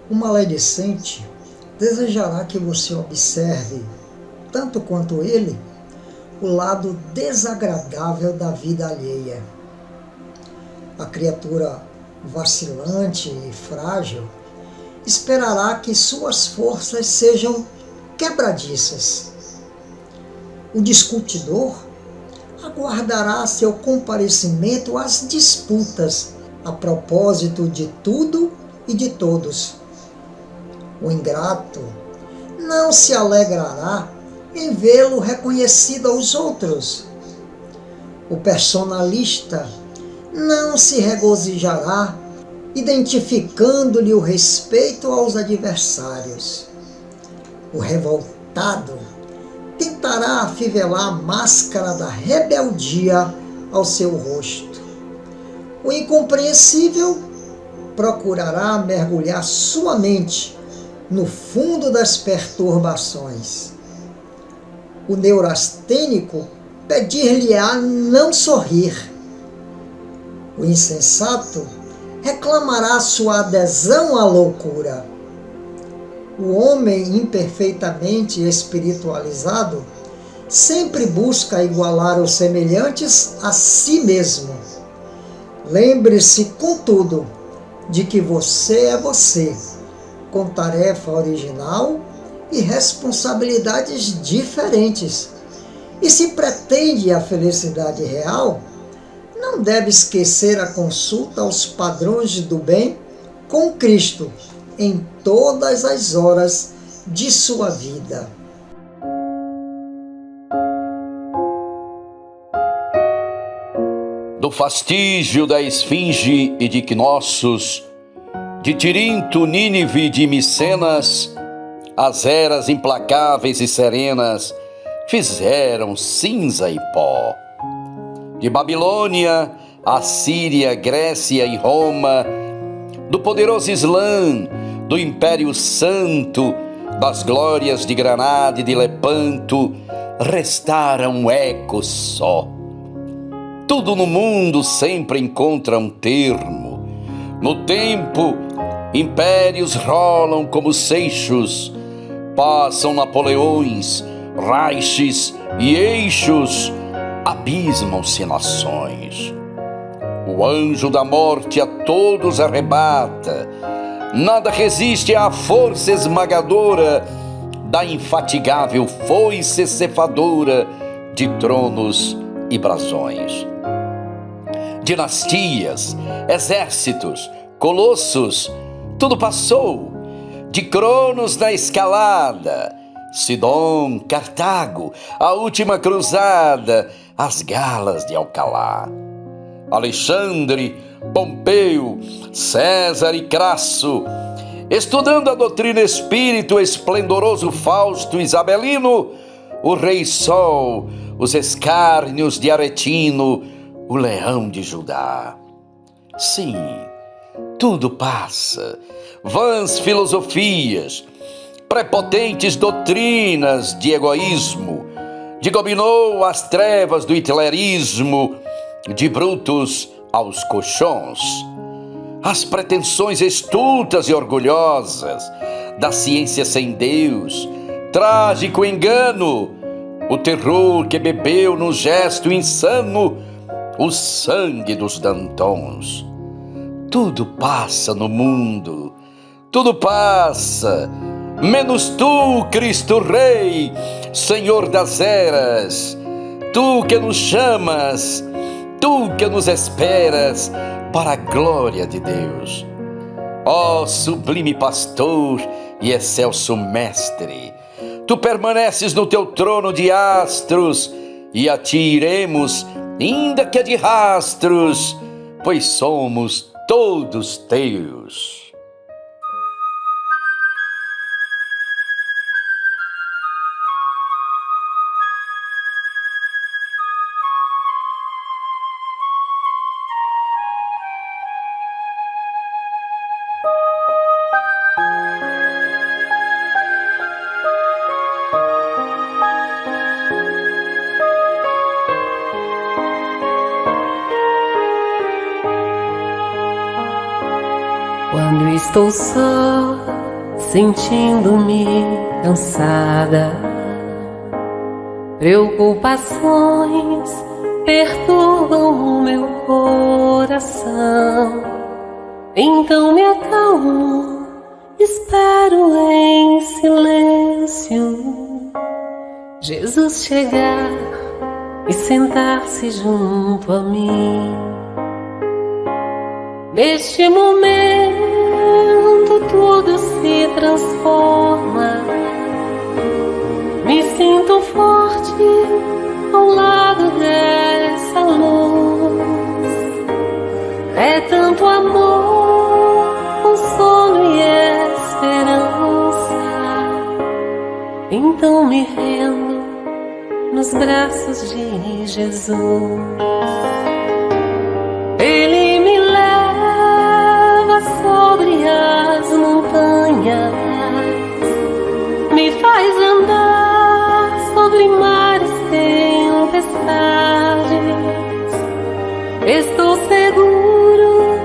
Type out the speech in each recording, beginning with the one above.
O maledicente desejará que você observe, tanto quanto ele, o lado desagradável da vida alheia. A criatura vacilante e frágil esperará que suas forças sejam quebradiças. O discutidor aguardará seu comparecimento às disputas a propósito de tudo e de todos. O ingrato não se alegrará em vê-lo reconhecido aos outros. O personalista não se regozijará identificando-lhe o respeito aos adversários. O revoltado tentará afivelar a máscara da rebeldia ao seu rosto. O incompreensível procurará mergulhar sua mente no fundo das perturbações. O neurastênico pedir-lhe-á não sorrir. O insensato reclamará sua adesão à loucura. O homem imperfeitamente espiritualizado sempre busca igualar os semelhantes a si mesmo. Lembre-se, contudo, de que você é você, com tarefa original e responsabilidades diferentes. E se pretende a felicidade real, não deve esquecer a consulta aos padrões do bem com Cristo em todas as horas de sua vida. Do fastígio da esfinge e de Cnossos, de Tirinto, Nínive e de Micenas, as eras implacáveis e serenas fizeram cinza e pó. De Babilônia, Assíria, Grécia e Roma, do poderoso Islã, do Império Santo, das glórias de Granada e de Lepanto, restara um eco só. Tudo no mundo sempre encontra um termo. No tempo, impérios rolam como seixos, passam Napoleões, Reiches e eixos, abismam-se nações. O anjo da morte a todos arrebata, nada resiste à força esmagadora da infatigável foice ceifadora de tronos e brasões. Dinastias, exércitos, colossos, tudo passou, de Cronos na escalada, Sidom, Cartago, a última cruzada, as galas de Alcalá. Alexandre, Pompeu, César e Crasso, estudando a doutrina espírito, esplendoroso Fausto Isabelino, o Rei Sol, os escárnios de Aretino, o Leão de Judá. Sim, tudo passa, vãs filosofias, prepotentes doutrinas de egoísmo, de Gobineau às trevas do hitlerismo, de Brutus aos colchões, as pretensões estultas e orgulhosas da ciência sem Deus, trágico engano, o terror que bebeu num gesto insano o sangue dos Dantons. Tudo passa no mundo, tudo passa, menos tu, Cristo Rei, Senhor das eras, tu que nos chamas, tu que nos esperas para a glória de Deus. Ó sublime pastor e excelso mestre, tu permaneces no teu trono de astros, e a ti iremos, ainda que de rastros, pois somos todos teus. Quando estou só sentindo-me cansada. Preocupações perturbam o meu coração. Então me acalmo, espero em silêncio Jesus chegar e sentar-se junto a mim. Neste momento tudo se transforma. Me sinto forte ao lado dessa luz. É tanto amor, consolo e esperança. Então me rendo nos braços de Jesus. Ele me leva sobre as montanhas, me faz andar sobre mares, tempestades. Estou seguro,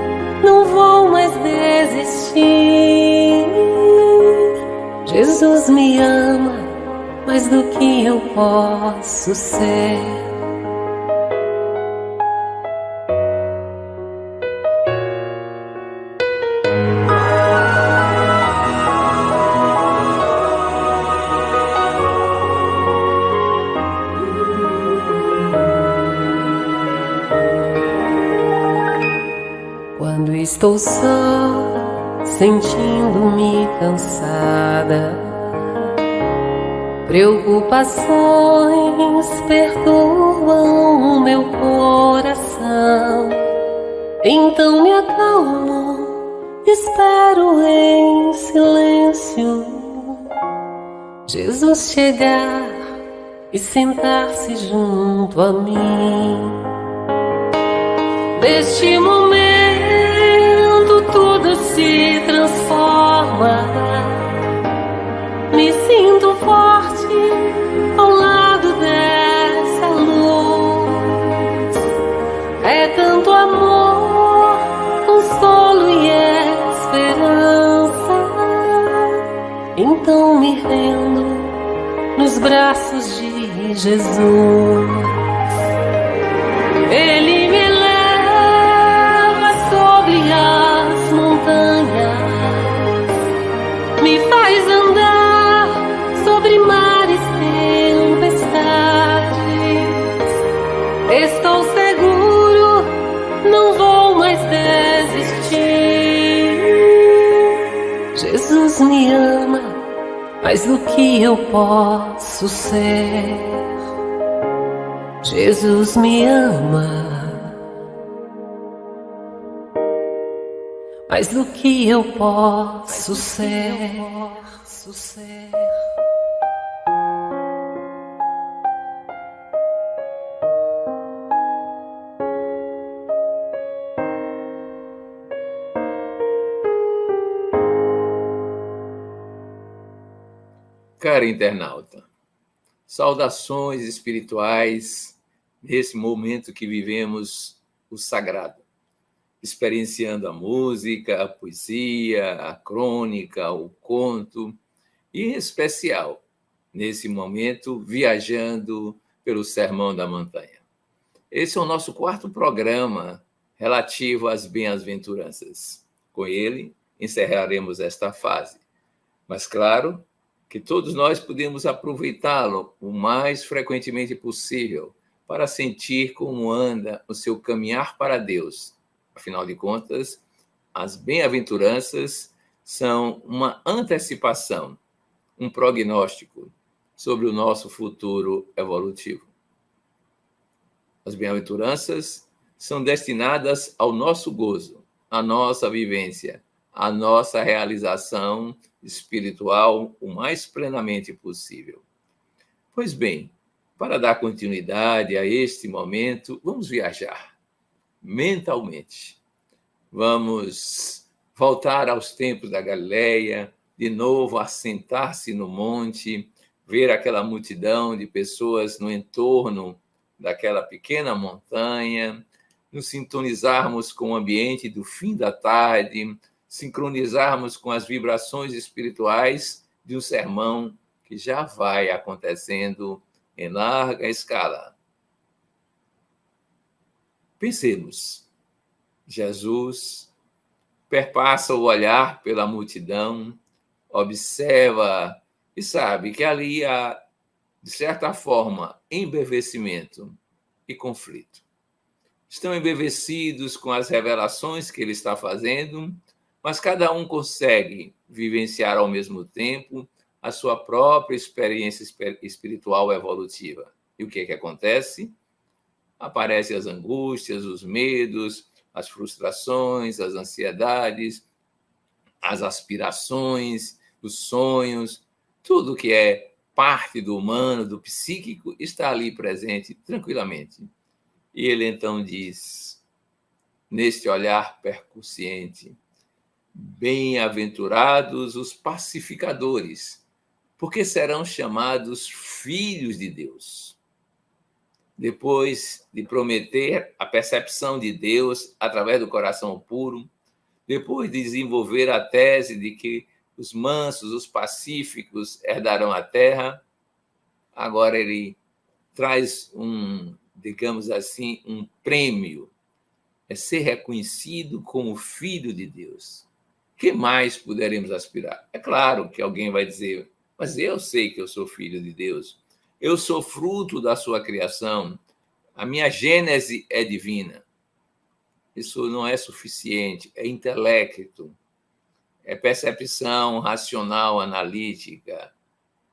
não vou mais desistir. Jesus me ama mais do que eu posso ser. Quando estou só, sentindo-me cansada, preocupações perturbam o meu coração. Então me acalmo, espero em silêncio Jesus chegar e sentar-se junto a mim. Neste momento tudo se transforma. Me sinto forte ao lado dessa luz. É tanto amor, consolo e esperança. Então me rendo nos braços de Jesus. Ele me leva sobre as montanhas, me faz andar sobre mares, tempestades. Estou seguro, não vou mais desistir. Jesus me ama mais do que eu posso ser. Jesus me ama mais do que eu posso ser. Caro internauta, saudações espirituais nesse momento que vivemos o sagrado, experienciando a música, a poesia, a crônica, o conto, e em especial, nesse momento, viajando pelo Sermão da Montanha. Esse é o nosso 4º programa relativo às bem-aventuranças. Com ele, encerraremos esta fase. Mas, claro, que todos nós podemos aproveitá-lo o mais frequentemente possível para sentir como anda o seu caminhar para Deus. Afinal de contas, as bem-aventuranças são uma antecipação, um prognóstico sobre o nosso futuro evolutivo. As bem-aventuranças são destinadas ao nosso gozo, à nossa vivência, à nossa realização espiritual o mais plenamente possível. Pois bem, para dar continuidade a este momento, vamos viajar mentalmente. Vamos voltar aos tempos da Galileia, de novo assentar-se no monte, ver aquela multidão de pessoas no entorno daquela pequena montanha, nos sintonizarmos com o ambiente do fim da tarde, sincronizarmos com as vibrações espirituais de um sermão que já vai acontecendo em larga escala. Pensemos, Jesus perpassa o olhar pela multidão, observa e sabe que ali há, de certa forma, embevecimento e conflito. Estão embevecidos com as revelações que ele está fazendo, mas cada um consegue vivenciar ao mesmo tempo a sua própria experiência espiritual evolutiva. E o que é que acontece? Aparecem as angústias, os medos, as frustrações, as ansiedades, as aspirações, os sonhos, tudo que é parte do humano, do psíquico, está ali presente tranquilamente. E ele então diz, neste olhar percussiente, bem-aventurados os pacificadores, porque serão chamados filhos de Deus. Depois de prometer a percepção de Deus através do coração puro, depois de desenvolver a tese de que os mansos, os pacíficos herdarão a terra, agora ele traz digamos assim, um prêmio, é ser reconhecido como filho de Deus. O que mais poderemos aspirar? É claro que alguém vai dizer, mas eu sei que eu sou filho de Deus, eu sou fruto da sua criação, a minha gênese é divina. Isso não é suficiente, é intelecto, é percepção racional, analítica.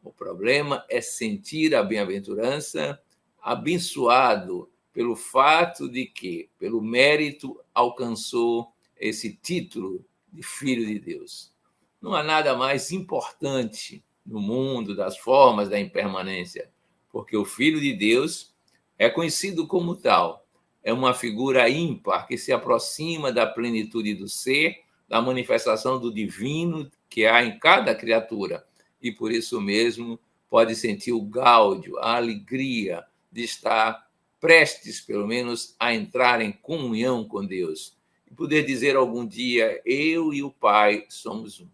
O problema é sentir a bem-aventurança abençoado pelo fato de que, pelo mérito, alcançou esse título de filho de Deus. Não há nada mais importante no mundo das formas da impermanência, porque o filho de Deus é conhecido como tal. É uma figura ímpar que se aproxima da plenitude do ser, da manifestação do divino que há em cada criatura. E por isso mesmo pode sentir o gáudio, a alegria de estar prestes, pelo menos, a entrar em comunhão com Deus. E poder dizer algum dia, eu e o Pai somos um.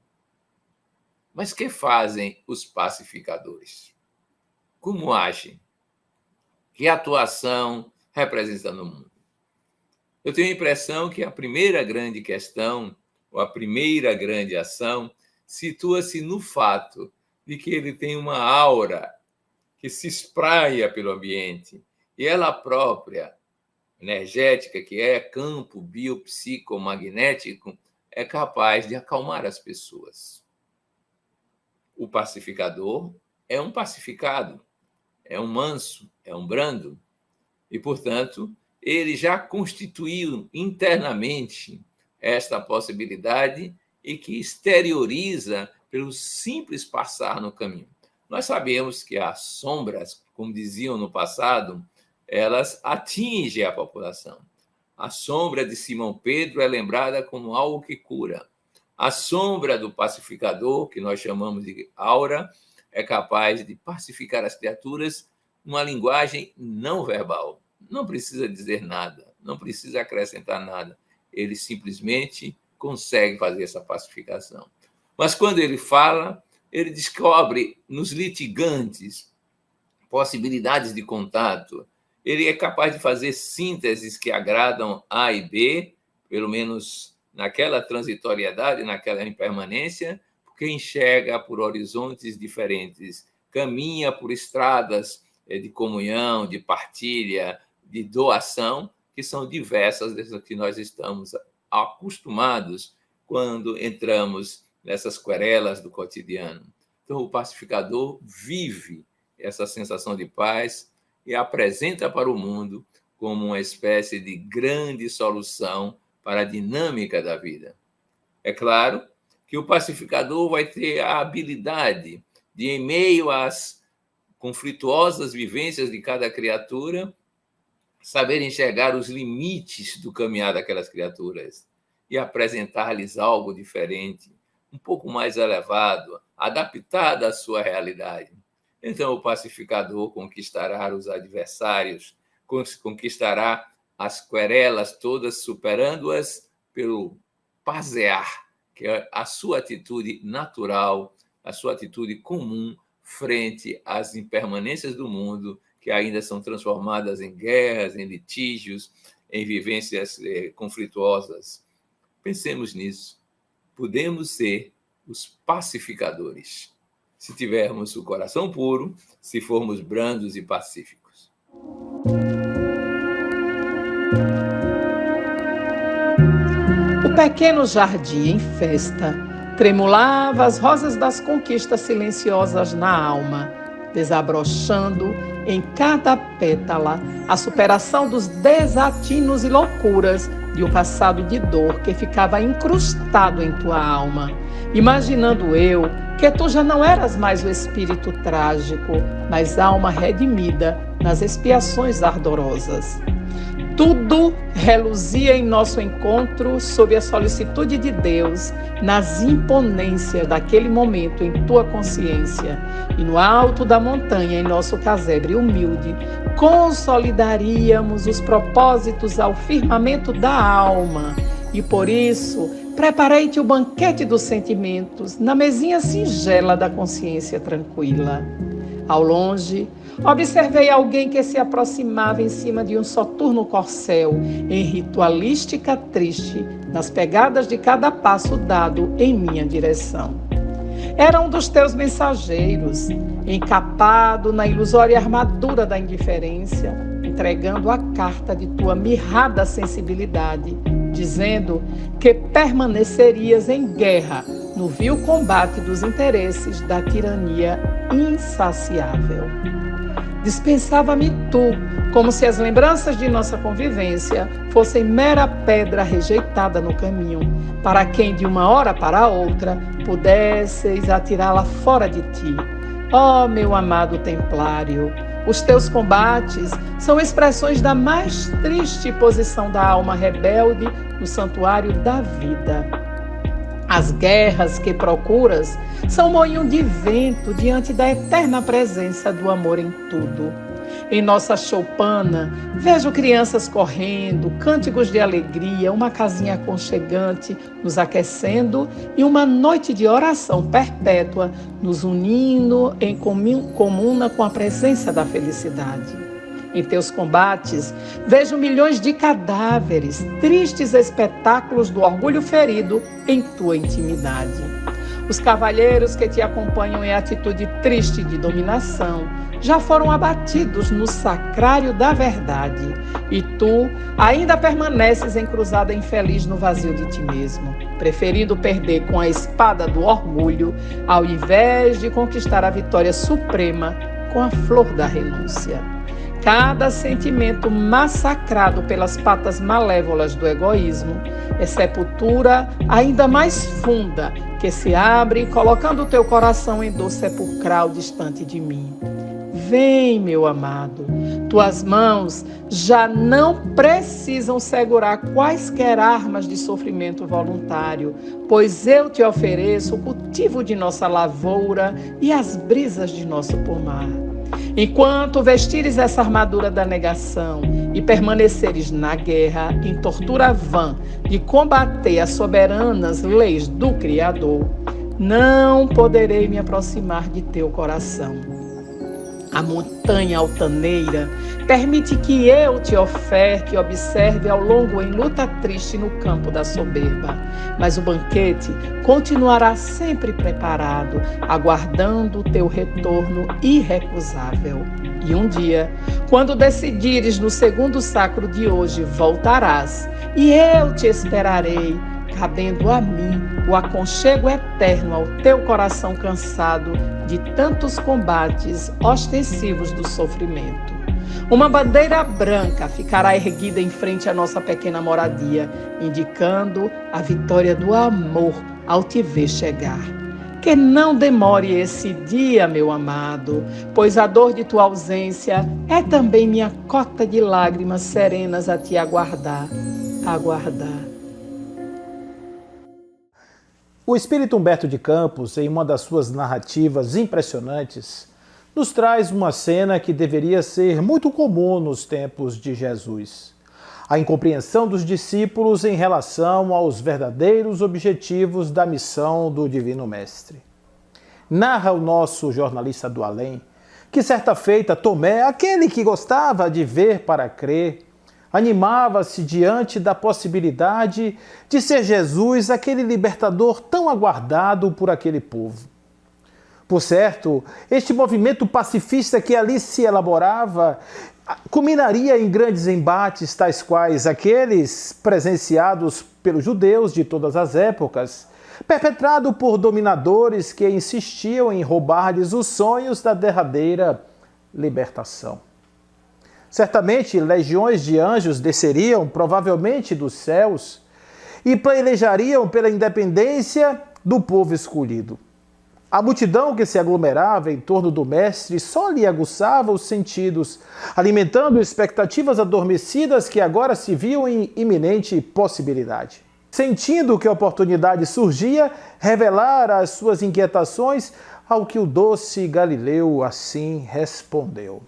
Mas que fazem os pacificadores? Como agem? Que atuação representa no mundo? Eu tenho a impressão que a primeira grande questão, ou a primeira grande ação, situa-se no fato de que ele tem uma aura que se espraia pelo ambiente, e ela própria, energética, que é campo biopsicomagnético, é capaz de acalmar as pessoas. O pacificador é um pacificado, é um manso, é um brando, e, portanto, ele já constituiu internamente esta possibilidade e que exterioriza pelo simples passar no caminho. Nós sabemos que as sombras, como diziam no passado, elas atingem a população. A sombra de Simão Pedro é lembrada como algo que cura. A sombra do pacificador, que nós chamamos de aura, é capaz de pacificar as criaturas numa linguagem não verbal. Não precisa dizer nada, não precisa acrescentar nada. Ele simplesmente consegue fazer essa pacificação. Mas quando ele fala, ele descobre nos litigantes possibilidades de contato. Ele é capaz de fazer sínteses que agradam A e B, pelo menos naquela transitoriedade, naquela impermanência, porque enxerga por horizontes diferentes, caminha por estradas de comunhão, de partilha, de doação, que são diversas das que nós estamos acostumados quando entramos nessas querelas do cotidiano. Então, o pacificador vive essa sensação de paz e apresenta para o mundo como uma espécie de grande solução para a dinâmica da vida. É claro que o pacificador vai ter a habilidade de, em meio às conflituosas vivências de cada criatura, saber enxergar os limites do caminhar daquelas criaturas e apresentar-lhes algo diferente, um pouco mais elevado, adaptado à sua realidade. Então, o pacificador conquistará os adversários, conquistará as querelas todas, superando-as pelo pasear que é a sua atitude natural, a sua atitude comum frente às impermanências do mundo, que ainda são transformadas em guerras, em litígios, em vivências conflituosas. Pensemos nisso. Podemos ser os pacificadores, se tivermos o coração puro, se formos brandos e pacíficos. O pequeno jardim em festa tremulava as rosas das conquistas silenciosas na alma, desabrochando em cada pétala a superação dos desatinos e loucuras de um passado de dor que ficava incrustado em tua alma, imaginando eu que tu já não eras mais o espírito trágico, mas alma redimida nas expiações ardorosas. Tudo reluzia em nosso encontro sob a solicitude de Deus, nas imponências daquele momento em tua consciência, e no alto da montanha, em nosso casebre humilde, consolidaríamos os propósitos ao firmamento da alma. E por isso, preparei-te o banquete dos sentimentos, na mesinha singela da consciência tranquila. Ao longe, observei alguém que se aproximava em cima de um soturno corcel, em ritualística triste, nas pegadas de cada passo dado em minha direção. Era um dos teus mensageiros, encapado na ilusória armadura da indiferença, entregando a carta de tua mirrada sensibilidade, dizendo que permanecerias em guerra no vil combate dos interesses da tirania insaciável. Dispensava-me tu, como se as lembranças de nossa convivência fossem mera pedra rejeitada no caminho, para quem de uma hora para outra pudesseis atirá-la fora de ti. Ó meu amado templário, os teus combates são expressões da mais triste posição da alma rebelde no santuário da vida. As guerras que procuras são moinho de vento diante da eterna presença do amor em tudo. Em nossa choupana, vejo crianças correndo, cânticos de alegria, uma casinha aconchegante nos aquecendo e uma noite de oração perpétua nos unindo em comuna com a presença da felicidade. Em teus combates, vejo milhões de cadáveres, tristes espetáculos do orgulho ferido em tua intimidade. Os cavalheiros que te acompanham em atitude triste de dominação já foram abatidos no sacrário da verdade, e tu ainda permaneces encruzada infeliz no vazio de ti mesmo, preferindo perder com a espada do orgulho, ao invés de conquistar a vitória suprema com a flor da renúncia. Cada sentimento massacrado pelas patas malévolas do egoísmo é sepultura ainda mais funda que se abre, colocando o teu coração em dor sepulcral distante de mim. Vem, meu amado, tuas mãos já não precisam segurar quaisquer armas de sofrimento voluntário, pois eu te ofereço o cultivo de nossa lavoura e as brisas de nosso pomar. Enquanto vestires essa armadura da negação e permaneceres na guerra, em tortura vã de combater as soberanas leis do Criador, não poderei me aproximar de teu coração. A montanha altaneira permite que eu te oferte e observe ao longo em luta triste no campo da soberba. Mas o banquete continuará sempre preparado, aguardando o teu retorno irrecusável. E um dia, quando decidires no segundo sacro de hoje, voltarás, e eu te esperarei, cabendo a mim o aconchego eterno ao teu coração cansado de tantos combates ostensivos do sofrimento. Uma bandeira branca ficará erguida em frente à nossa pequena moradia, indicando a vitória do amor ao te ver chegar. Que não demore esse dia, meu amado, pois a dor de tua ausência é também minha cota de lágrimas serenas a te aguardar. O espírito Humberto de Campos, em uma das suas narrativas impressionantes, nos traz uma cena que deveria ser muito comum nos tempos de Jesus. a incompreensão dos discípulos em relação aos verdadeiros objetivos da missão do Divino Mestre. Narra o nosso jornalista do além que certa feita Tomé, aquele que gostava de ver para crer, animava-se diante da possibilidade de ser Jesus aquele libertador tão aguardado por aquele povo. Por certo, este movimento pacifista que ali se elaborava culminaria em grandes embates, tais quais aqueles presenciados pelos judeus de todas as épocas, perpetrado por dominadores que insistiam em roubar-lhes os sonhos da derradeira libertação. Certamente, legiões de anjos desceriam, provavelmente dos céus, e pelejariam pela independência do povo escolhido. A multidão que se aglomerava em torno do mestre só lhe aguçava os sentidos, alimentando expectativas adormecidas que agora se viam em iminente possibilidade. Sentindo que a oportunidade surgia, revelar as suas inquietações, ao que o doce Galileu assim respondeu.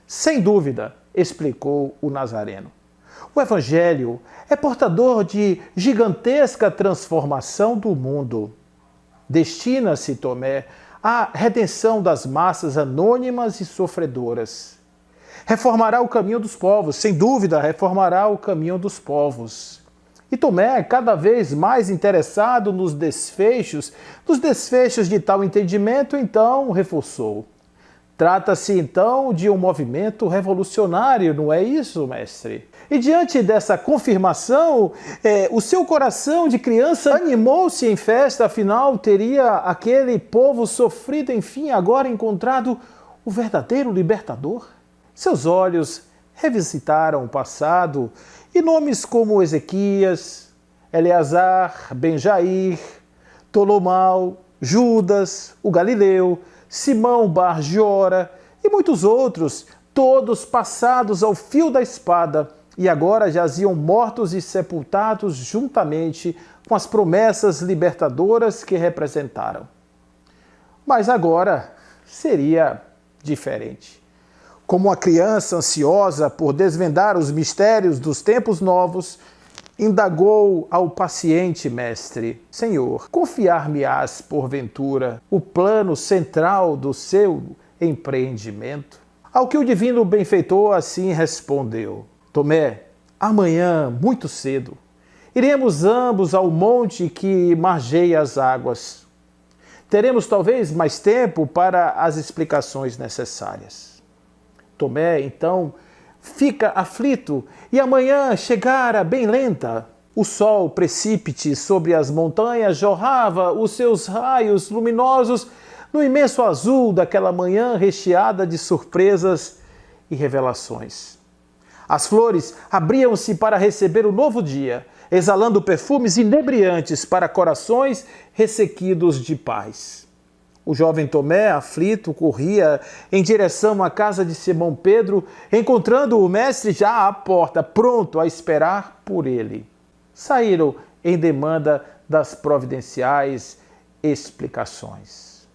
Sem dúvida, explicou o Nazareno, o Evangelho é portador de gigantesca transformação do mundo. Destina-se, Tomé, à redenção das massas anônimas e sofredoras. Reformará o caminho dos povos, sem dúvida, reformará o caminho dos povos. E Tomé, cada vez mais interessado nos desfechos de tal entendimento, então reforçou. Trata-se, então, de um movimento revolucionário, não é isso, mestre? E diante dessa confirmação, o seu coração de criança animou-se em festa, afinal, teria aquele povo sofrido, enfim, agora encontrado o verdadeiro libertador? Seus olhos revisitaram o passado e nomes como Ezequias, Eleazar, Ben-Jair, Ptolomeu, Judas, o Galileu, Simão Bar Giora e muitos outros, todos passados ao fio da espada e agora jaziam mortos e sepultados juntamente com as promessas libertadoras que representaram. Mas agora seria diferente. Como uma criança ansiosa por desvendar os mistérios dos tempos novos, indagou ao paciente mestre: Senhor, confiar-me-ás, porventura, o plano central do seu empreendimento? Ao que o divino benfeitor assim respondeu: Tomé, amanhã, muito cedo, iremos ambos ao monte que margeia as águas. Teremos talvez mais tempo para as explicações necessárias. Tomé, então, fica aflito e amanhã chegara bem lenta. O sol precípite sobre as montanhas jorrava os seus raios luminosos no imenso azul daquela manhã recheada de surpresas e revelações. As flores abriam-se para receber o novo dia, exalando perfumes inebriantes para corações ressequidos de paz. O jovem Tomé, aflito, corria em direção à casa de Simão Pedro, encontrando o mestre já à porta, pronto a esperar por ele. Saíram em demanda das providenciais explicações.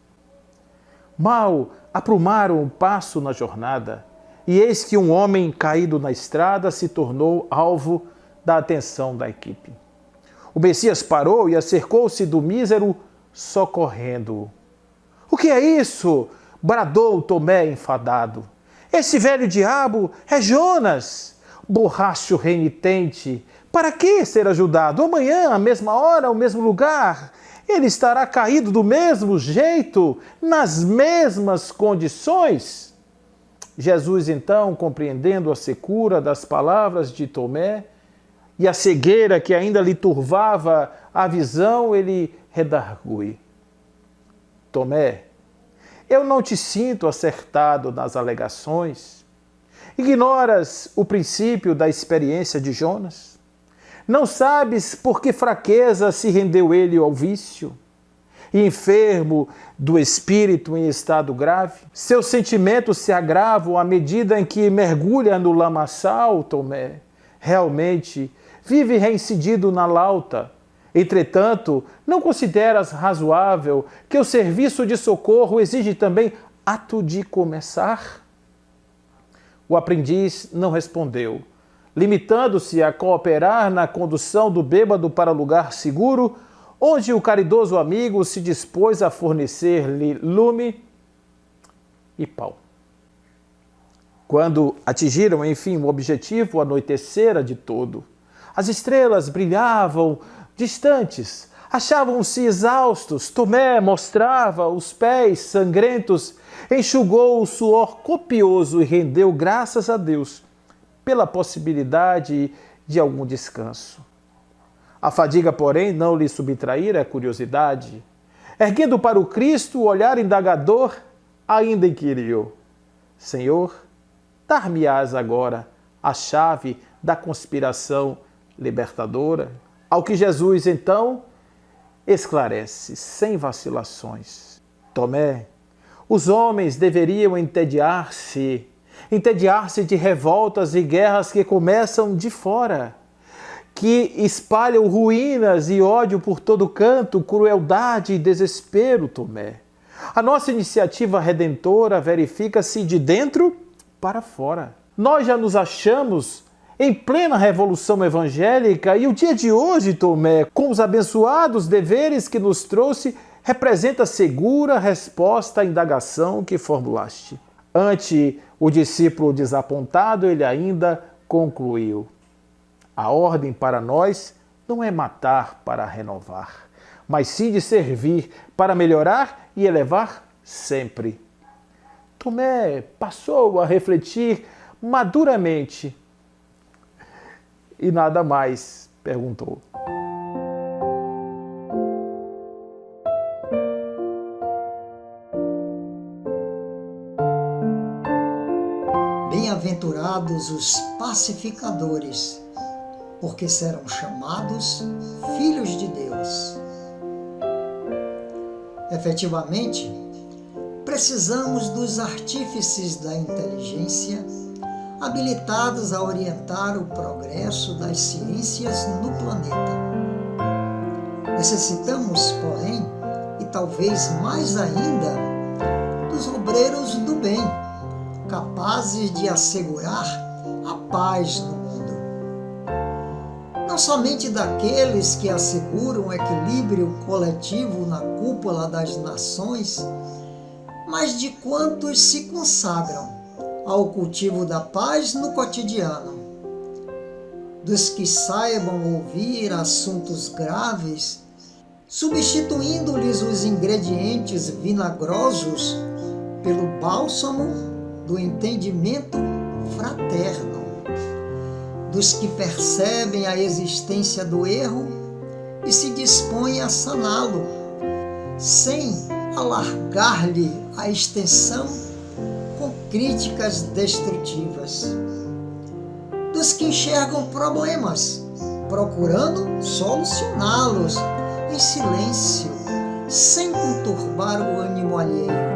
Mal aprumaram o passo na jornada, e eis que um homem caído na estrada se tornou alvo da atenção da equipe. O Messias parou e acercou-se do mísero, socorrendo-o. O que é isso? Bradou Tomé enfadado. Esse velho diabo é Jonas, borracho renitente. Para que ser ajudado? Amanhã, à mesma hora, ao mesmo lugar, ele estará caído do mesmo jeito, nas mesmas condições. Jesus, então, compreendendo a secura das palavras de Tomé e a cegueira que ainda lhe turvava a visão, ele redargui: Tomé, eu não te sinto acertado nas alegações. Ignoras o princípio da experiência de Jonas? Não sabes por que fraqueza se rendeu ele ao vício? Enfermo do espírito em estado grave? Seus sentimentos se agravam à medida em que mergulha no lamaçal, Tomé. Realmente, vive reincidido na lauta. Entretanto, não consideras razoável que o serviço de socorro exige também ato de começar? O aprendiz não respondeu, limitando-se a cooperar na condução do bêbado para lugar seguro, onde o caridoso amigo se dispôs a fornecer-lhe lume e pau. Quando atingiram, enfim, o objetivo, anoitecera de todo. As estrelas brilhavam distantes, achavam-se exaustos. Tomé mostrava os pés sangrentos, enxugou o suor copioso e rendeu graças a Deus pela possibilidade de algum descanso. A fadiga, porém, não lhe subtraíra a curiosidade. Erguendo para o Cristo o olhar indagador, ainda inquiriu: Senhor, dar-me-ás agora a chave da conspiração libertadora? Ao que Jesus, então, esclarece, sem vacilações: Tomé, os homens deveriam entediar-se de revoltas e guerras que começam de fora, que espalham ruínas e ódio por todo canto, crueldade e desespero, Tomé. A nossa iniciativa redentora verifica-se de dentro para fora. Nós já nos achamos em plena revolução evangélica e o dia de hoje, Tomé, com os abençoados deveres que nos trouxe, representa segura resposta à indagação que formulaste. Ante o discípulo desapontado, ele ainda concluiu: a ordem para nós não é matar para renovar, mas sim de servir para melhorar e elevar sempre. Tomé passou a refletir maduramente e nada mais perguntou. Bem-aventurados os pacificadores, porque serão chamados filhos de Deus. Efetivamente, precisamos dos artífices da inteligência habilitados a orientar o progresso das ciências no planeta. Necessitamos, porém, e talvez mais ainda, dos obreiros do bem, capazes de assegurar a paz no mundo. Não somente daqueles que asseguram o equilíbrio coletivo na cúpula das nações, mas de quantos se consagram ao cultivo da paz no cotidiano. Dos que saibam ouvir assuntos graves, substituindo-lhes os ingredientes vinagrosos pelo bálsamo do entendimento fraterno. Dos que percebem a existência do erro e se dispõem a saná-lo, sem alargar-lhe a extensão com críticas destrutivas. Dos que enxergam problemas, procurando solucioná-los em silêncio, sem conturbar o ânimo alheio.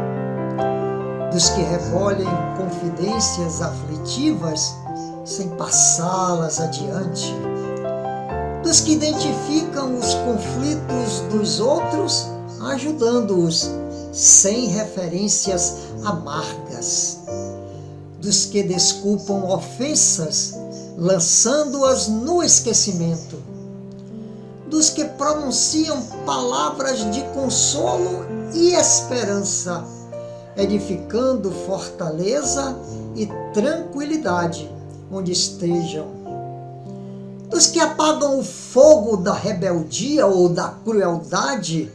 Dos que recolhem confidências aflitivas, sem passá-las adiante. Dos que identificam os conflitos dos outros, ajudando-os, sem referências amargas. Dos que desculpam ofensas, lançando-as no esquecimento. Dos que pronunciam palavras de consolo e esperança, edificando fortaleza e tranquilidade onde estejam. Dos que apagam o fogo da rebeldia ou da crueldade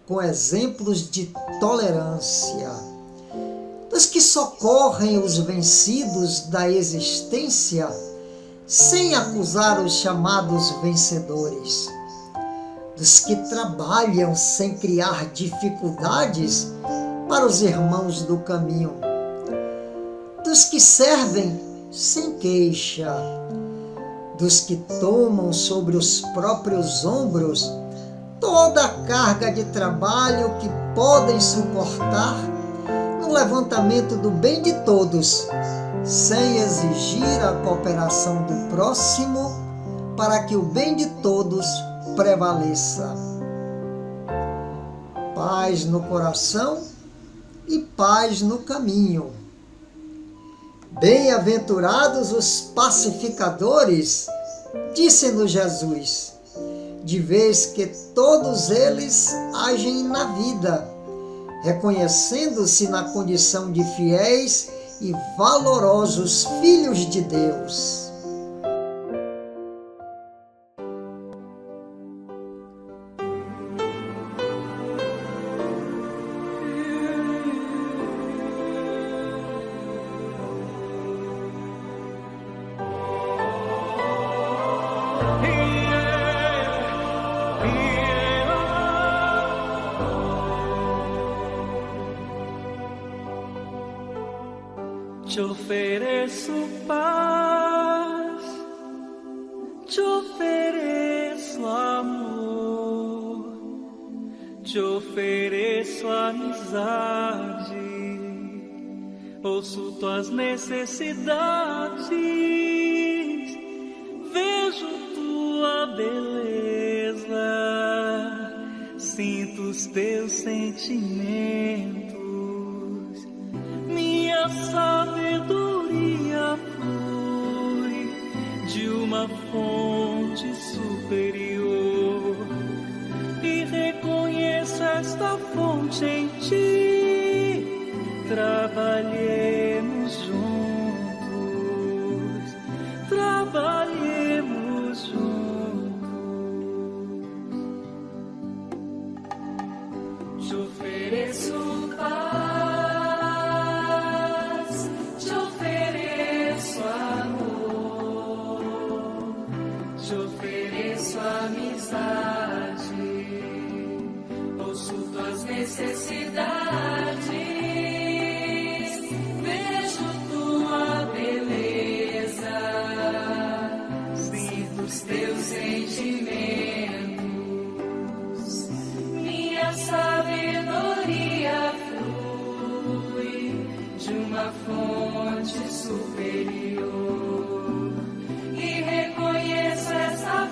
com exemplos de tolerância. Dos que socorrem os vencidos da existência sem acusar os chamados vencedores. Dos que trabalham sem criar dificuldades para os irmãos do caminho. Dos que servem sem queixa. Dos que tomam sobre os próprios ombros toda a carga de trabalho que podem suportar no levantamento do bem de todos, sem exigir a cooperação do próximo para que o bem de todos prevaleça. Paz no coração e paz no caminho. Bem-aventurados os pacificadores, disse-nos Jesus, de vez que todos eles agem na vida, reconhecendo-se na condição de fiéis e valorosos filhos de Deus. Te ofereço paz, te ofereço amor, te ofereço amizade, ouço tuas necessidades, vejo tua beleza, sinto os teus sentimentos. Minha sabedoria flui de uma fonte superior e reconheço esta fonte em ti. Trabalhemos juntos, trabalhemos juntos. Te ofereço paz. Te ofereço amizade, ouço tuas necessidades, vejo tua beleza, sinto os teus sentimentos, minha sabedoria flui de uma fonte superior.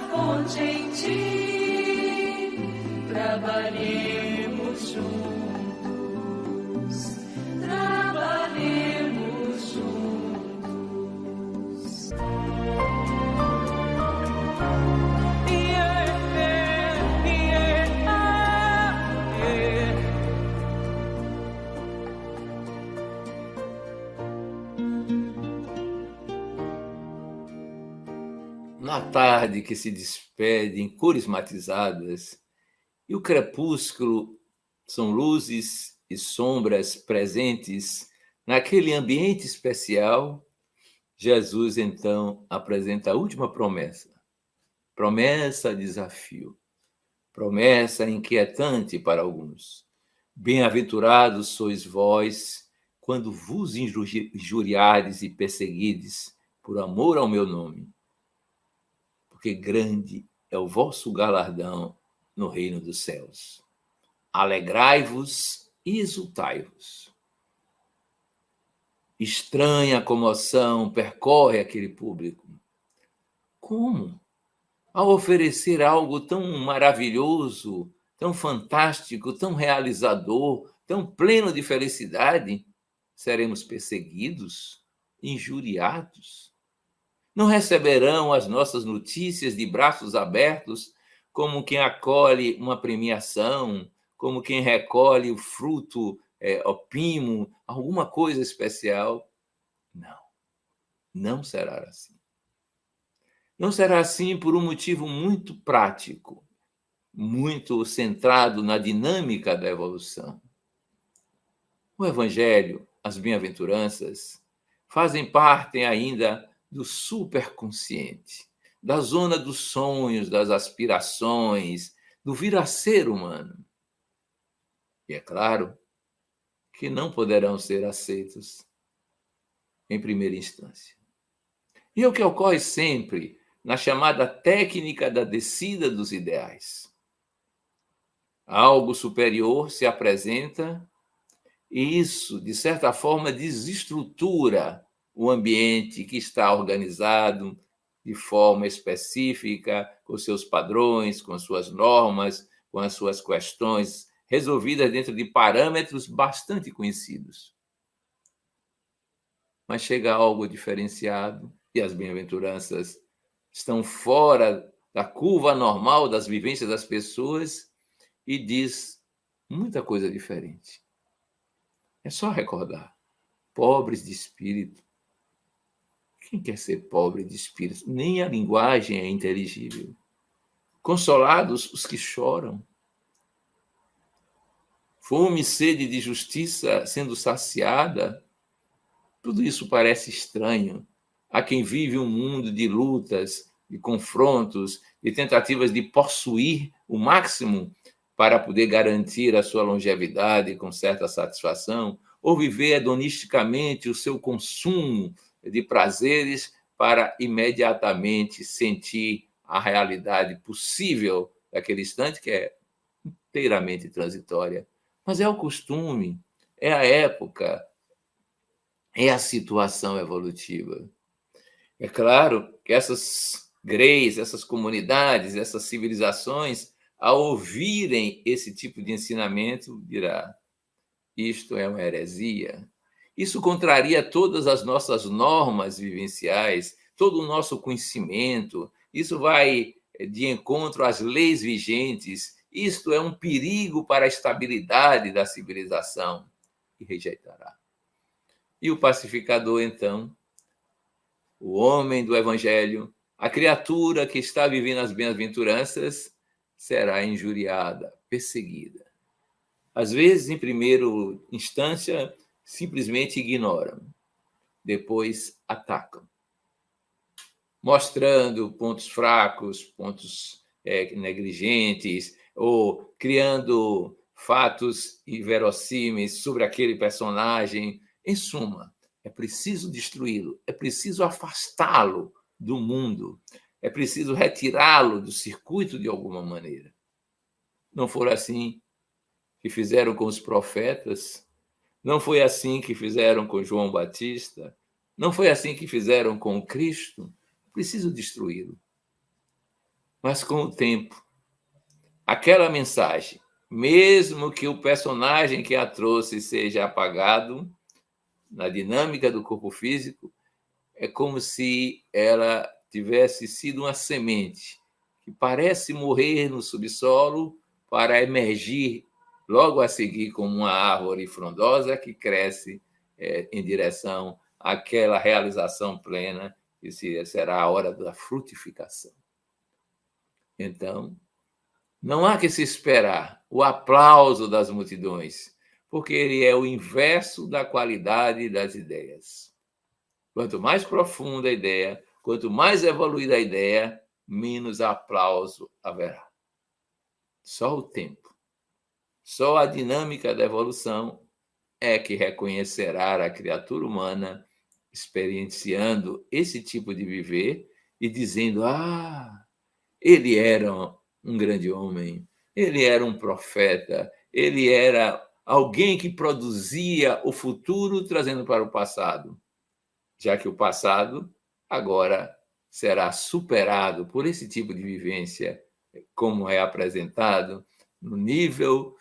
Fonte em ti, trabalhemos juntos, trabalhemos juntos. Na tarde que se despede em cores matizadas, e o crepúsculo são luzes e sombras presentes naquele ambiente especial, Jesus então apresenta a última promessa. Promessa desafio, promessa inquietante para alguns. Bem-aventurados sois vós, quando vos injuriares e perseguides por amor ao meu nome, porque grande é o vosso galardão no reino dos céus. Alegrai-vos e exultai-vos. Estranha comoção percorre aquele público. Como? Ao oferecer algo tão maravilhoso, tão fantástico, tão realizador, tão pleno de felicidade, seremos perseguidos, injuriados? Não receberão as nossas notícias de braços abertos, como quem acolhe uma premiação, como quem recolhe o fruto opimo, alguma coisa especial? Não, não será assim. Não será assim por um motivo muito prático, muito centrado na dinâmica da evolução. O Evangelho, as bem-aventuranças, fazem parte ainda do superconsciente, da zona dos sonhos, das aspirações, do vir a ser humano. E é claro que não poderão ser aceitos em primeira instância. E é o que ocorre sempre na chamada técnica da descida dos ideais. Algo superior se apresenta e isso, de certa forma, desestrutura o ambiente que está organizado de forma específica, com seus padrões, com suas normas, com as suas questões, resolvidas dentro de parâmetros bastante conhecidos. mas chega algo diferenciado e as bem-aventuranças estão fora da curva normal das vivências das pessoas e diz muita coisa diferente. É só recordar. Pobres de espírito. Quem quer ser pobre de espírito? Nem a linguagem é inteligível. Consolados os que choram. Fome e sede de justiça sendo saciada. Tudo isso parece estranho a quem vive um mundo de lutas, de confrontos, de tentativas de possuir o máximo para poder garantir a sua longevidade com certa satisfação, ou viver hedonisticamente o seu consumo de prazeres para imediatamente sentir a realidade possível daquele instante, que é inteiramente transitória. Mas é o costume, é a época, é a situação evolutiva. É claro que essas greys, essas comunidades, essas civilizações, ao ouvirem esse tipo de ensinamento, dirá: isto é uma heresia. Isso contraria todas as nossas normas vivenciais, todo o nosso conhecimento. Isso vai de encontro às leis vigentes. Isto é um perigo para a estabilidade da civilização. E rejeitará. E o pacificador, então, o homem do Evangelho, a criatura que está vivendo as bem-aventuranças, será injuriada, perseguida. Às vezes, em primeira instância, simplesmente ignoram. Depois, atacam. Mostrando pontos fracos, pontos negligentes, ou criando fatos inverossímeis sobre aquele personagem. Em suma, é preciso destruí-lo, é preciso afastá-lo do mundo, é preciso retirá-lo do circuito de alguma maneira. Não foi assim que fizeram com os profetas, não foi assim que fizeram com João Batista, não foi assim que fizeram com o Cristo. Preciso destruí-lo. Mas com o tempo, aquela mensagem, mesmo que o personagem que a trouxe seja apagado, na dinâmica do corpo físico, é como se ela tivesse sido uma semente que parece morrer no subsolo para emergir logo a seguir como uma árvore frondosa que cresce em direção àquela realização plena que será a hora da frutificação. Então, não há que se esperar o aplauso das multidões, porque ele é o inverso da qualidade das ideias. Quanto mais profunda a ideia, quanto mais evoluída a ideia, menos aplauso haverá. Só o tempo, só a dinâmica da evolução é que reconhecerá a criatura humana experienciando esse tipo de viver e dizendo: ele era um grande homem, ele era um profeta, ele era alguém que produzia o futuro trazendo para o passado, já que o passado agora será superado por esse tipo de vivência, como é apresentado no nível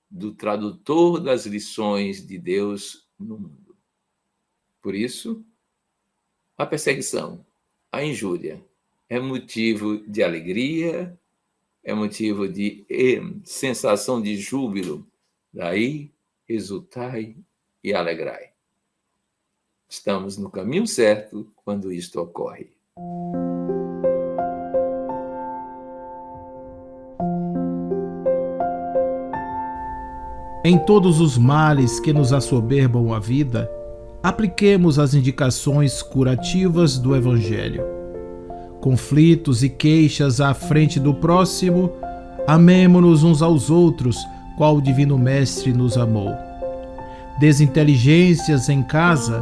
do tradutor das lições de Deus no mundo. Por isso, a perseguição, a injúria, é motivo de alegria, é motivo de sensação de júbilo. Daí, exultai e alegrai. Estamos no caminho certo quando isto ocorre. Em todos os males que nos assoberbam a vida, apliquemos as indicações curativas do Evangelho. Conflitos e queixas à frente do próximo, amemo-nos uns aos outros, qual o Divino Mestre nos amou. Desinteligências em casa,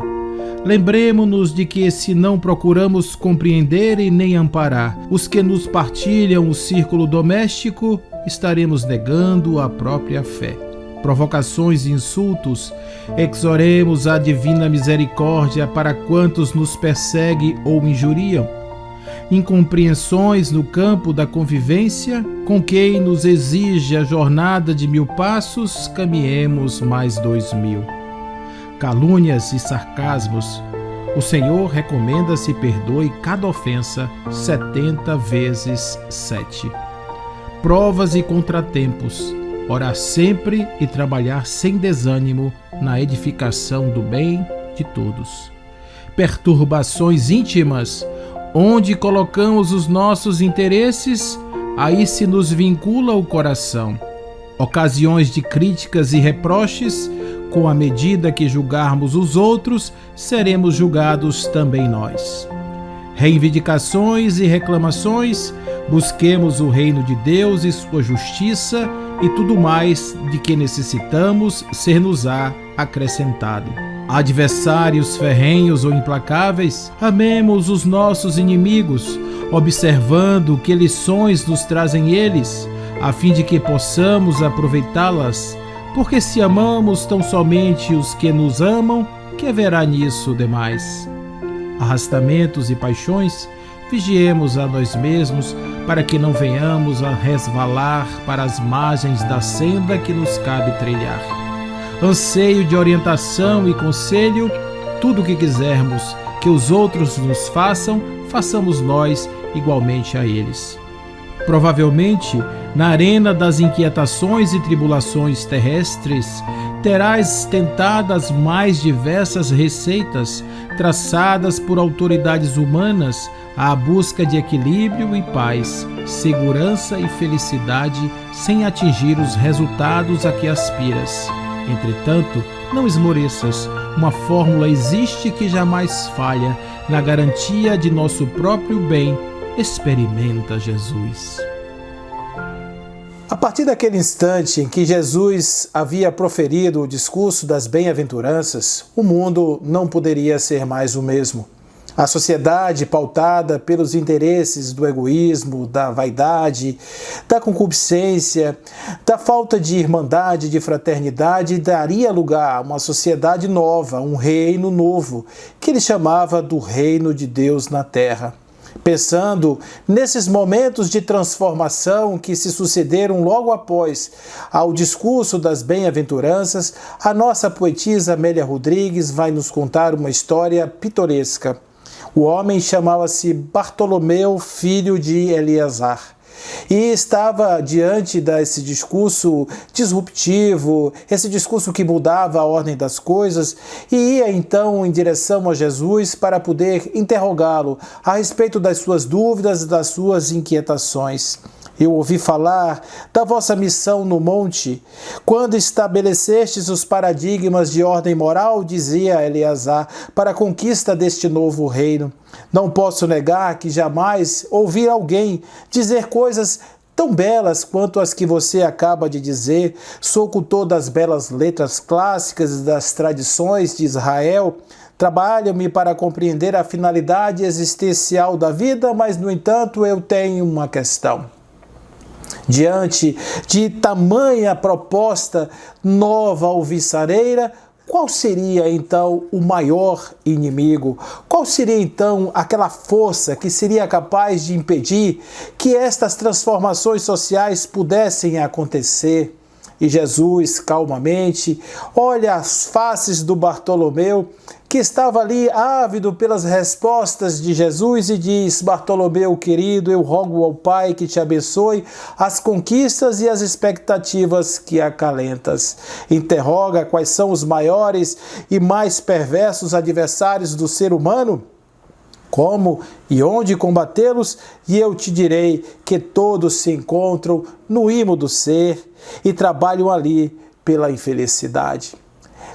lembremo-nos de que se não procuramos compreender e nem amparar os que nos partilham o círculo doméstico, estaremos negando a própria fé. Provocações e insultos, exoremos a divina misericórdia para quantos nos perseguem ou injuriam. Incompreensões no campo da convivência, com quem nos exige a jornada de 1000 passos, caminhemos mais 2000. Calúnias e sarcasmos, O Senhor recomenda se perdoe cada ofensa 70 vezes 7. Provas e contratempos, orar sempre e trabalhar sem desânimo na edificação do bem de todos. Perturbações íntimas, onde colocamos os nossos interesses, aí se nos vincula o coração. Ocasiões de críticas e reproches, com a medida que julgarmos os outros, seremos julgados também nós. Reivindicações e reclamações, busquemos o reino de Deus e sua justiça e tudo mais de que necessitamos ser-nos-á acrescentado. Adversários ferrenhos ou implacáveis, amemos os nossos inimigos, observando que lições nos trazem eles, a fim de que possamos aproveitá-las, porque se amamos tão somente os que nos amam, que haverá nisso demais? Arrastamentos e paixões, vigiemos a nós mesmos, para que não venhamos a resvalar para as margens da senda que nos cabe trilhar. Anseio de orientação e conselho, tudo o que quisermos que os outros nos façam, façamos nós igualmente a eles. Provavelmente, na arena das inquietações e tribulações terrestres, terás tentadas mais diversas receitas, traçadas por autoridades humanas, à busca de equilíbrio e paz, segurança e felicidade, sem atingir os resultados a que aspiras. Entretanto, não esmoreças, uma fórmula existe que jamais falha, na garantia de nosso próprio bem. Experimenta Jesus. A partir daquele instante em que Jesus havia proferido o discurso das bem-aventuranças, o mundo não poderia ser mais o mesmo. A sociedade, pautada pelos interesses do egoísmo, da vaidade, da concupiscência, da falta de irmandade, de fraternidade, daria lugar a uma sociedade nova, um reino novo, que ele chamava do reino de Deus na terra. Pensando nesses momentos de transformação que se sucederam logo após ao discurso das bem-aventuranças, a nossa poetisa Amélia Rodrigues vai nos contar uma história pitoresca. O homem chamava-se Bartolomeu, filho de Eleazar, e estava diante desse discurso disruptivo, esse discurso que mudava a ordem das coisas, e ia então em direção a Jesus para poder interrogá-lo a respeito das suas dúvidas, das suas inquietações. Eu ouvi falar da vossa missão no monte, quando estabelecestes os paradigmas de ordem moral, dizia Eleazar, para a conquista deste novo reino. Não posso negar que jamais ouvi alguém dizer coisas tão belas quanto as que você acaba de dizer. Sou cultor das belas letras clássicas das tradições de Israel. Trabalho-me para compreender a finalidade existencial da vida, mas, no entanto, eu tenho uma questão. Diante de tamanha proposta nova alvissareira, qual seria então o maior inimigo? Qual seria então aquela força que seria capaz de impedir que estas transformações sociais pudessem acontecer? E Jesus, calmamente, olha as faces do Bartolomeu, que estava ali ávido pelas respostas de Jesus, e diz: Bartolomeu, querido, eu rogo ao Pai que te abençoe as conquistas e as expectativas que acalentas. Interroga quais são os maiores e mais perversos adversários do ser humano, como e onde combatê-los, e eu te direi que todos se encontram no imo do ser e trabalham ali pela infelicidade.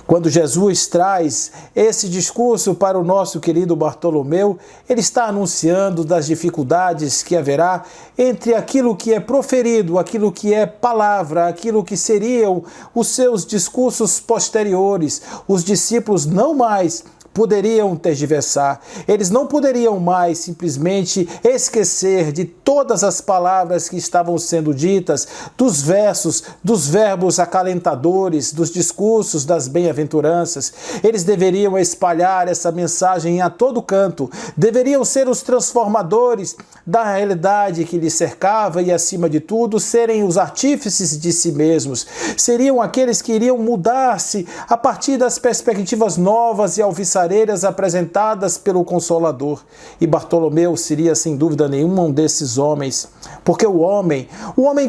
Quando Jesus traz esse discurso para o nosso querido Bartolomeu, ele está anunciando das dificuldades que haverá entre aquilo que é proferido, aquilo que é palavra, aquilo que seriam os seus discursos posteriores. Os discípulos não mais poderiam tergiversar, eles não poderiam mais simplesmente esquecer de todas as palavras que estavam sendo ditas, dos versos, dos verbos acalentadores, dos discursos das bem-aventuranças. Eles deveriam espalhar essa mensagem a todo canto, deveriam ser os transformadores da realidade que lhes cercava e, acima de tudo, serem os artífices de si mesmos. Seriam aqueles que iriam mudar-se a partir das perspectivas novas e alvissareiras maçareiras apresentadas pelo Consolador. E Bartolomeu seria, sem dúvida nenhuma, um desses homens. Porque o homem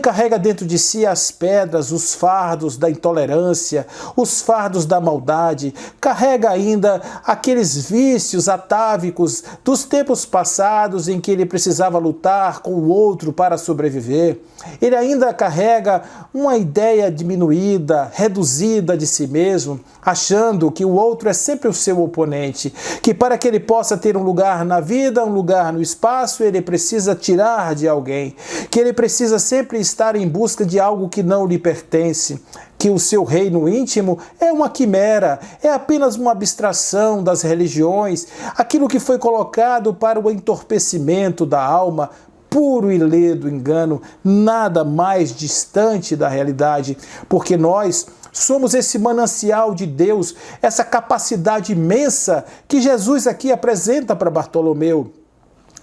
carrega dentro de si as pedras, os fardos da intolerância, os fardos da maldade, carrega ainda aqueles vícios atávicos dos tempos passados em que ele precisava lutar com o outro para sobreviver. Ele ainda carrega uma ideia diminuída, reduzida de si mesmo, achando que o outro é sempre o seu oponente, que para que ele possa ter um lugar na vida, um lugar no espaço, ele precisa tirar de alguém, que ele precisa sempre estar em busca de algo que não lhe pertence, que o seu reino íntimo é uma quimera, é apenas uma abstração das religiões, aquilo que foi colocado para o entorpecimento da alma, puro e ledo engano, nada mais distante da realidade, porque nós somos esse manancial de Deus, essa capacidade imensa que Jesus aqui apresenta para Bartolomeu.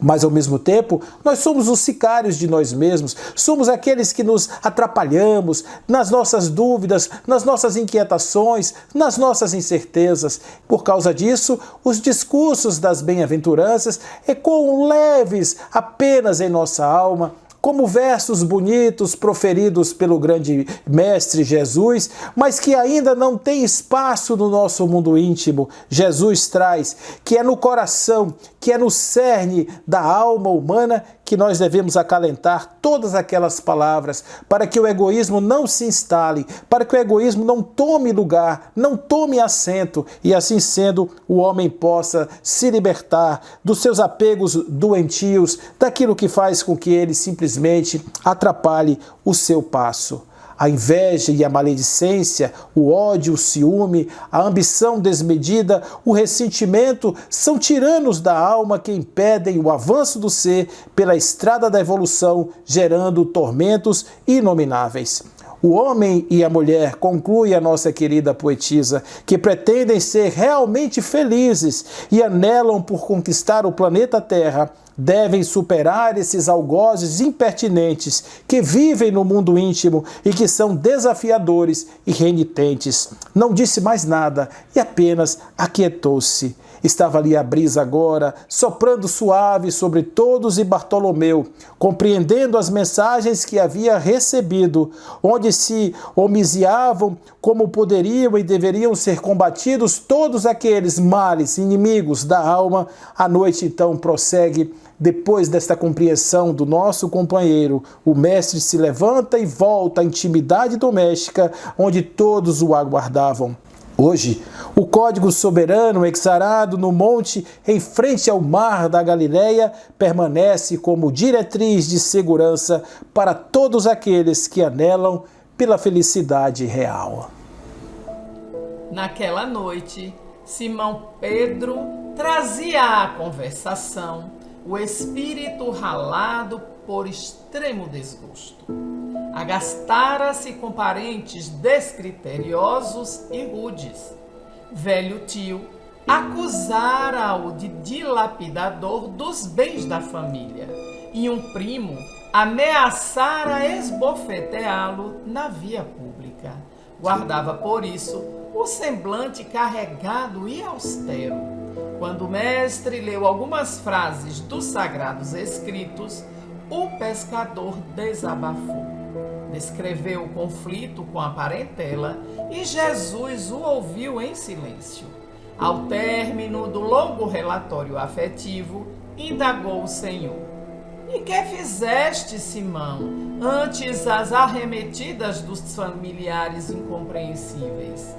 Mas, ao mesmo tempo, nós somos os sicários de nós mesmos, somos aqueles que nos atrapalhamos nas nossas dúvidas, nas nossas inquietações, nas nossas incertezas. Por causa disso, os discursos das bem-aventuranças ecoam leves apenas em nossa alma, como versos bonitos proferidos pelo grande mestre Jesus, mas que ainda não tem espaço no nosso mundo íntimo. Jesus traz que é no coração, que é no cerne da alma humana que nós devemos acalentar todas aquelas palavras para que o egoísmo não se instale, para que o egoísmo não tome lugar, não tome assento e assim sendo o homem possa se libertar dos seus apegos doentios, daquilo que faz com que ele simplesmente atrapalhe o seu passo. A inveja e a maledicência, o ódio, o ciúme, a ambição desmedida, o ressentimento são tiranos da alma que impedem o avanço do ser pela estrada da evolução, gerando tormentos inomináveis. O homem e a mulher, conclui a nossa querida poetisa, que pretendem ser realmente felizes e anelam por conquistar o planeta Terra, devem superar esses algozes impertinentes que vivem no mundo íntimo e que são desafiadores e renitentes. Não disse mais nada e apenas aquietou-se. Estava ali a brisa agora, soprando suave sobre todos e Bartolomeu, compreendendo as mensagens que havia recebido, onde se homiziavam como poderiam e deveriam ser combatidos todos aqueles males inimigos da alma. A noite então prossegue. Depois desta compreensão do nosso companheiro, o mestre se levanta e volta à intimidade doméstica, onde todos o aguardavam. Hoje, o código soberano exarado no monte em frente ao mar da Galileia permanece como diretriz de segurança para todos aqueles que anelam pela felicidade real. Naquela noite, Simão Pedro trazia à conversação o espírito ralado por extremo desgosto. Agastara-se com parentes descriteriosos e rudes. Velho tio acusara-o de dilapidador dos bens da família e um primo ameaçara esbofeteá-lo na via pública. Guardava, por isso, o semblante carregado e austero. Quando o mestre leu algumas frases dos sagrados escritos, o pescador desabafou. Descreveu o conflito com a parentela e Jesus o ouviu em silêncio. Ao término do longo relatório afetivo, indagou o Senhor: "E que fizeste, Simão, antes as arremetidas dos familiares incompreensíveis?"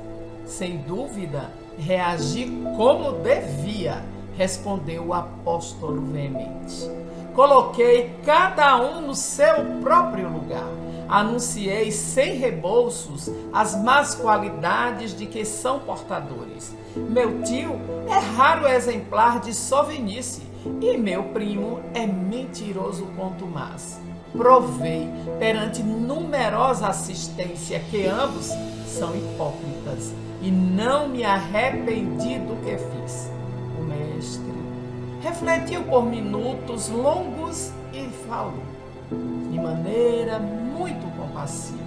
"Sem dúvida, reagi como devia", respondeu o apóstolo veemente. "Coloquei cada um no seu próprio lugar. Anunciei sem rebolsos as más qualidades de que são portadores. Meu tio é raro exemplar de sovinice e meu primo é mentiroso contumaz. Provei perante numerosa assistência que ambos são hipócritas e não me arrependi do que fiz." O mestre refletiu por minutos longos e falou, de maneira muito compassiva: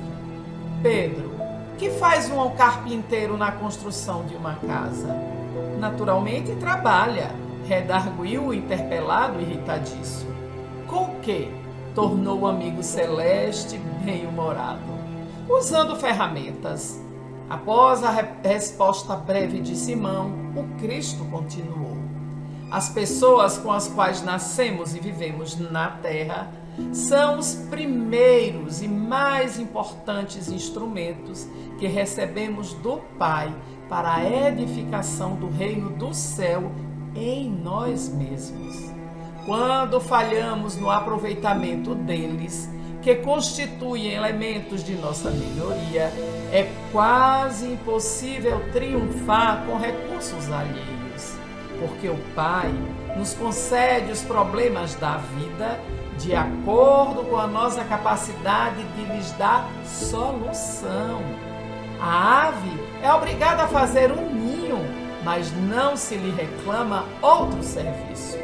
"Pedro, que faz um carpinteiro na construção de uma casa? naturalmente trabalha, redarguiu o interpelado irritadiço. Com que tornou o amigo celeste bem-humorado, usando ferramentas. Após a resposta breve de Simão, o Cristo continuou. As pessoas com as quais nascemos e vivemos na terra são os primeiros e mais importantes instrumentos que recebemos do Pai para a edificação do reino do céu em nós mesmos. Quando falhamos no aproveitamento deles, que constituem elementos de nossa melhoria, é quase impossível triunfar com recursos alheios, porque o Pai nos concede os problemas da vida de acordo com a nossa capacidade de lhes dar solução. A ave é obrigada a fazer um ninho, mas não se lhe reclama outro serviço.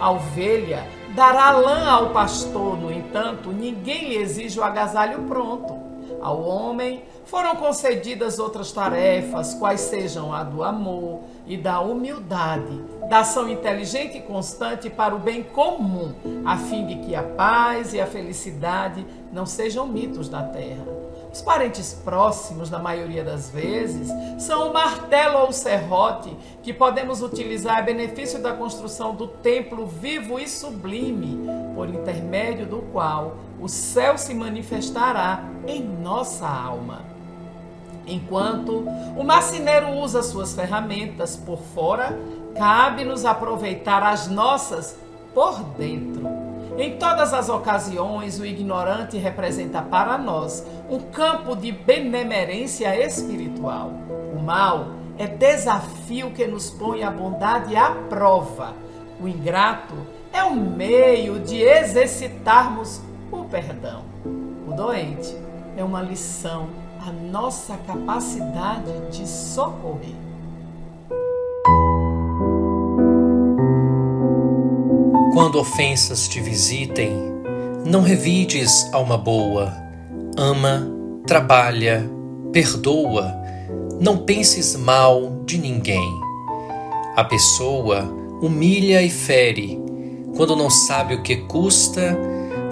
A ovelha dará lã ao pastor, no entanto, ninguém lhe exige o agasalho pronto. Ao homem foram concedidas outras tarefas, quais sejam a do amor e da humildade, da ação inteligente e constante para o bem comum, a fim de que a paz e a felicidade não sejam mitos da terra. Os parentes próximos, na maioria das vezes, são o martelo ou o serrote que podemos utilizar a benefício da construção do templo vivo e sublime, por intermédio do qual o céu se manifestará em nossa alma. Enquanto o marceneiro usa suas ferramentas por fora, cabe-nos aproveitar as nossas por dentro. Em todas as ocasiões, o ignorante representa para nós um campo de benemerência espiritual. O mal é desafio que nos põe a bondade à prova. O ingrato é um meio de exercitarmos o perdão. O doente é uma lição à nossa capacidade de socorrer. Quando ofensas te visitem, não revides alma boa. Ama, trabalha, perdoa. Não penses mal de ninguém. A pessoa humilha e fere, quando não sabe o que custa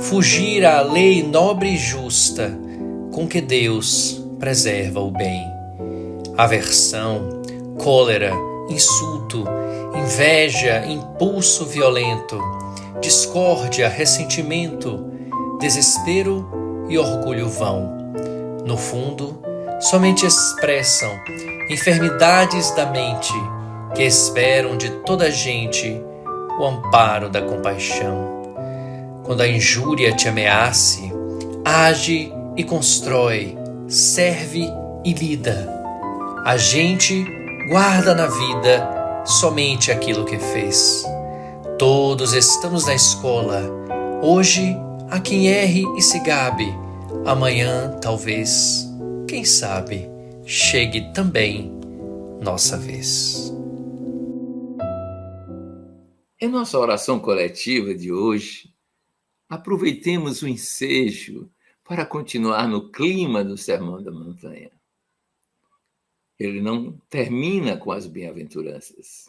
fugir à lei nobre e justa, com que Deus preserva o bem. Aversão, cólera, insulto, inveja, impulso violento, discórdia, ressentimento, desespero e orgulho vão. No fundo, somente expressam enfermidades da mente que esperam de toda a gente o amparo da compaixão. Quando a injúria te ameace, age e constrói, serve e lida. A gente guarda na vida somente aquilo que fez. Todos estamos na escola. Hoje há quem erre e se gabe. Amanhã, talvez, quem sabe, chegue também nossa vez. Em nossa oração coletiva de hoje, aproveitemos o ensejo para continuar no clima do Sermão da Montanha. Ele não termina com as bem-aventuranças.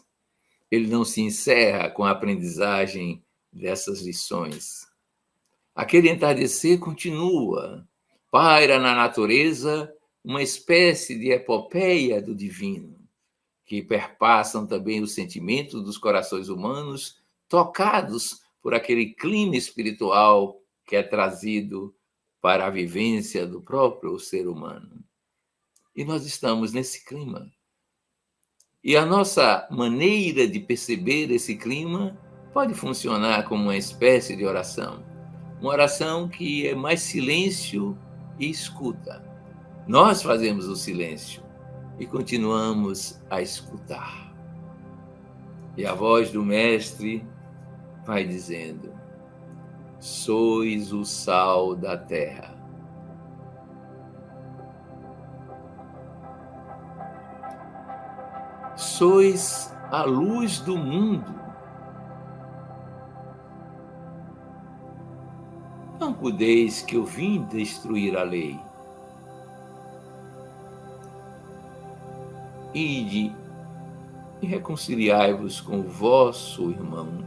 Ele não se encerra com a aprendizagem dessas lições. Aquele entardecer continua, paira na natureza uma espécie de epopeia do divino, que perpassam também os sentimentos dos corações humanos, tocados por aquele clima espiritual que é trazido para a vivência do próprio ser humano. E nós estamos nesse clima. E a nossa maneira de perceber esse clima pode funcionar como uma espécie de oração. Uma oração que é mais silêncio e escuta. Nós fazemos o silêncio e continuamos a escutar. E a voz do Mestre vai dizendo: sois o sal da terra. Sois a luz do mundo. Não cuideis que eu vim destruir a lei. Ide e reconciliai-vos com o vosso irmão.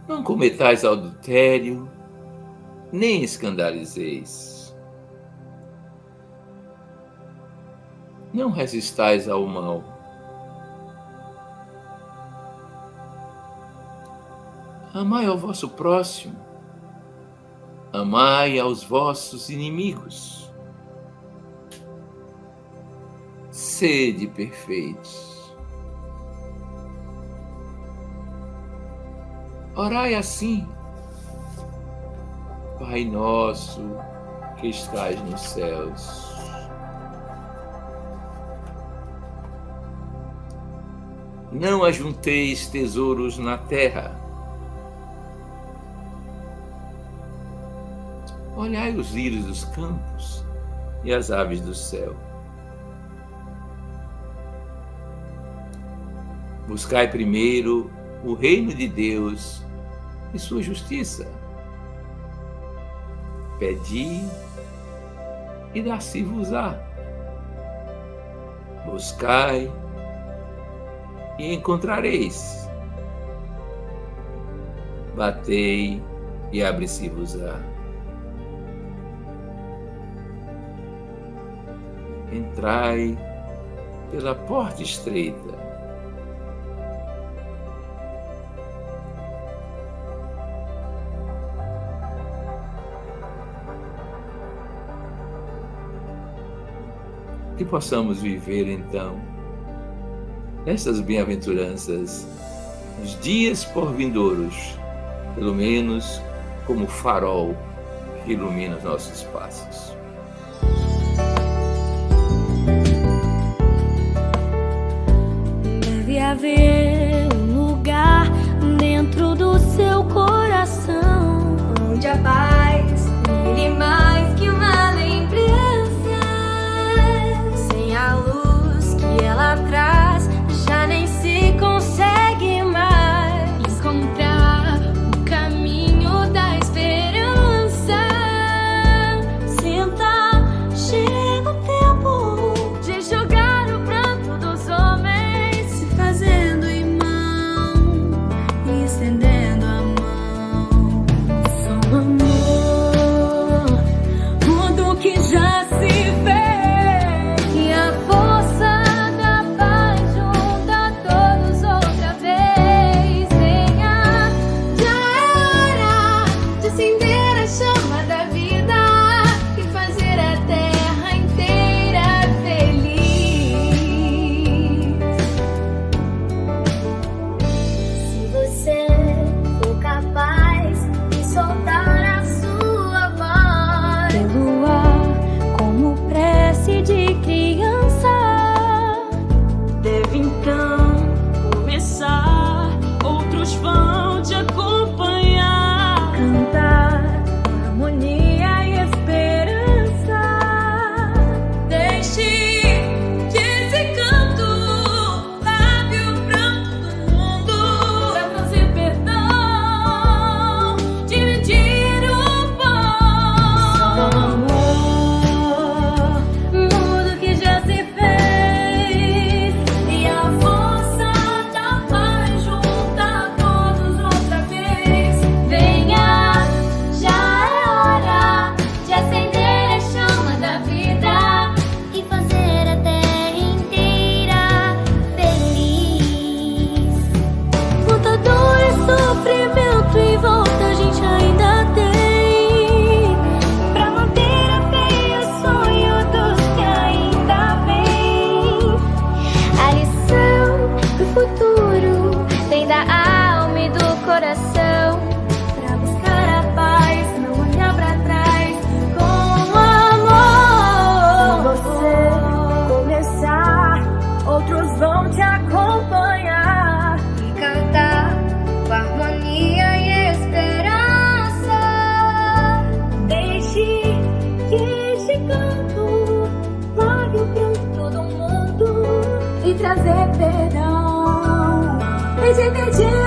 Não cometais adultério, nem escandalizeis. Não resistais ao mal. Amai ao vosso próximo. Amai aos vossos inimigos. Sede perfeitos. Orai assim: Pai nosso que estás nos céus, não ajunteis tesouros na terra. Olhai os lírios dos campos e as aves do céu. Buscai primeiro o reino de Deus e sua justiça. Pedi e dar-se-vos-á. Buscai e encontrareis. Batei e abre-se-vos-á. Entrai pela porta estreita. Que possamos viver, então, essas bem-aventuranças nos dias por vindouros, pelo menos como farol que ilumina os nossos passos. Deve haver um lugar dentro do seu coração onde a paz brilhe mais que uma lembrança. Sem a luz que ela traz, já nem se consegue mais encontrar o caminho da esperança. Senta, chega o tempo de jogar o pranto dos homens, se fazendo irmão e estendendo a mão. Só amor, tudo que já se fez. E a força da paz junta todos outra vez. Venha, já é hora de acender a chama da vida e fazer a terra inteira feliz. Se você for capaz de soltar a sua voz pelo ar como prece de criança, deve então começar. Outros vão te acompanhar, cantar harmonia e esperança. Deixe que esse canto lave o pranto do mundo, pra trazer perdão, dividir o pão. Amor, tudo que já se fez. E a força da paz junta todos outra vez. Venha, já é hora de acender a chama da vida e fazer a terra inteira feliz. Muita dor e sofrimento em volta a gente ainda tem, pra manter a fé e o sonho dos que ainda vêm. A lição do futuro vem da alma e do coração, pra buscar a paz, não olhar pra trás, com amor. Se você começar, outros vão te acompanhar e cantar com harmonia e esperança. Deixe que este canto lave o pranto do mundo e trazer perdão. E dividir